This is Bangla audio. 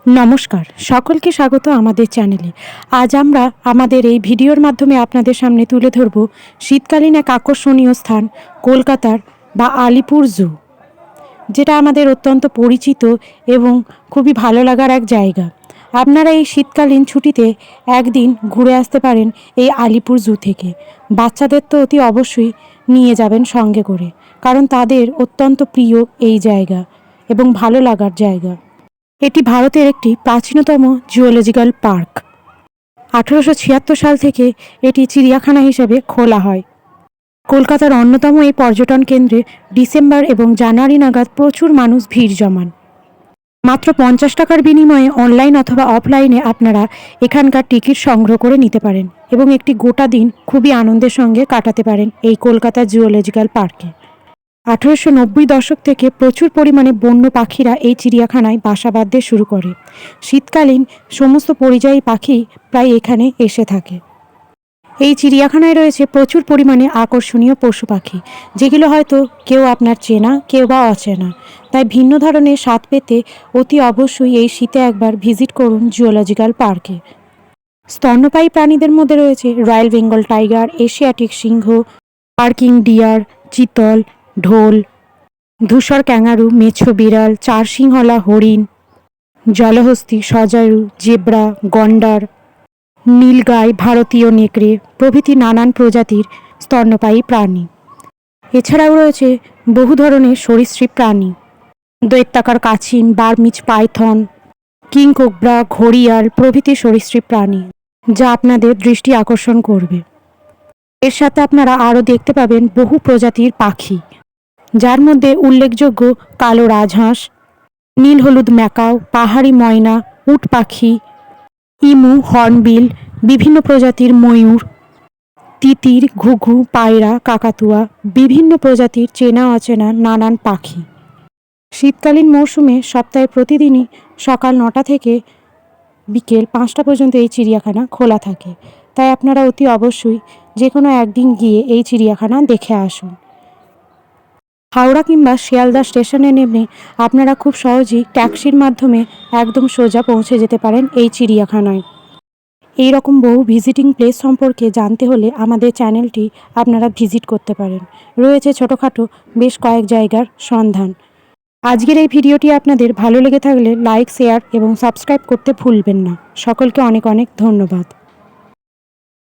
নমস্কার, সকলকে স্বাগত আমাদের চ্যানেলে। আজ আমরা আমাদের এই ভিডিওর মাধ্যমে আপনাদের সামনে তুলে ধরব শীতকালীন এক আকর্ষণীয় স্থান কলকাতার বা আলিপুর জু, যেটা আমাদের অত্যন্ত পরিচিত এবং খুবই ভালো লাগার এক জায়গা। আপনারা এই শীতকালীন ছুটিতে একদিন ঘুরে আসতে পারেন এই আলিপুর জু থেকে। বাচ্চাদের তো অতি অবশ্যই নিয়ে যাবেন সঙ্গে করে, কারণ তাদের অত্যন্ত প্রিয় এই জায়গা এবং ভালো লাগার জায়গা। এটি ভারতের একটি প্রাচীনতম জুওলজিক্যাল পার্ক। 1876 সাল থেকে এটি চিড়িয়াখানা হিসেবে খোলা হয়। কলকাতার অন্যতম এই পর্যটন কেন্দ্রে ডিসেম্বর এবং জানুয়ারি নাগাদ প্রচুর মানুষ ভিড় জমান। মাত্র 50 টাকার বিনিময়ে অনলাইন অথবা অফলাইনে আপনারা এখানকার টিকিট সংগ্রহ করে নিতে পারেন এবং একটি গোটা দিন খুবই আনন্দের সঙ্গে কাটাতে পারেন এই কলকাতা জুওলজিক্যাল পার্কে। 1890 দশক থেকে প্রচুর পরিমাণে বন্য পাখিরা এই চিড়িয়াখানায় বাসা বাঁধতে শুরু করে। শীতকালীন সমস্ত পরিযায়ী পাখি প্রায় এখানে এসে থাকে। এই চিড়িয়াখানায় রয়েছে প্রচুর পরিমাণে আকর্ষণীয় পশু পাখি, যেগুলো হয়তো কেউ আপনার চেনা, কেউ বা অচেনা। তাই ভিন্ন ধরনের স্বাদ পেতে অতি অবশ্যই এই শীতে একবার ভিজিট করুন জুওলজিক্যাল পার্কে। স্তন্যপায়ী প্রাণীদের মধ্যে রয়েছে রয়্যাল বেঙ্গল টাইগার, এশিয়াটিক সিংহ, পার্কিং ডিয়ার, চিতল, ঢোল, ধূসর ক্যাঙ্গারু, মেছো বিড়াল, চারশিংহলা হরিণ, জলহস্তী, সজারু, জেব্রা, গন্ডার, নীলগাই, ভারতীয় নেকড়ে প্রভৃতি নানান প্রজাতির স্তন্যপায়ী প্রাণী। এছাড়াও রয়েছে বহু ধরনের সরীসৃপ প্রাণী, দৈত্যাকার কাছিম, বার্মিজ পাইথন, কিং কোবরা, ঘড়িয়াল প্রভৃতি সরীসৃপ প্রাণী, যা আপনাদের দৃষ্টি আকর্ষণ করবে। এর সাথে আপনারা আরও দেখতে পাবেন বহু প্রজাতির পাখি, যার মধ্যে উল্লেখযোগ্য কালো রাজহাঁস, নীল হলুদ ম্যাকাও, পাহাড়ি ময়না, উট পাখি, ইমু, হর্নবিল, বিভিন্ন প্রজাতির ময়ূর, তিতির, ঘুঘু, পায়রা, কাকাতুয়া, বিভিন্ন প্রজাতির চেনা অচেনা নানান পাখি। শীতকালীন মৌসুমে সপ্তাহে প্রতিদিনই সকাল 9টা থেকে বিকেল 5টা পর্যন্ত এই চিড়িয়াখানা খোলা থাকে। তাই আপনারা অতি অবশ্যই যে কোনো একদিন গিয়ে এই চিড়িয়াখানা দেখে আসুন। হাওড়া কিংবা শিয়ালদা স্টেশনে নেমে আপনারা খুব সহজেই ট্যাক্সির মাধ্যমে একদম সোজা পৌঁছে যেতে পারেন এই চিড়িয়াখানায়। এই রকম বহু ভিজিটিং প্লেস সম্পর্কে জানতে হলে আমাদের চ্যানেলটি আপনারা ভিজিট করতে পারেন। রয়েছে ছোটোখাটো বেশ কয়েক জায়গার সন্ধান। আজকের এই ভিডিওটি আপনাদের ভালো লেগে থাকলে লাইক, শেয়ার এবং সাবস্ক্রাইব করতে ভুলবেন না। সকলকে অনেক অনেক ধন্যবাদ।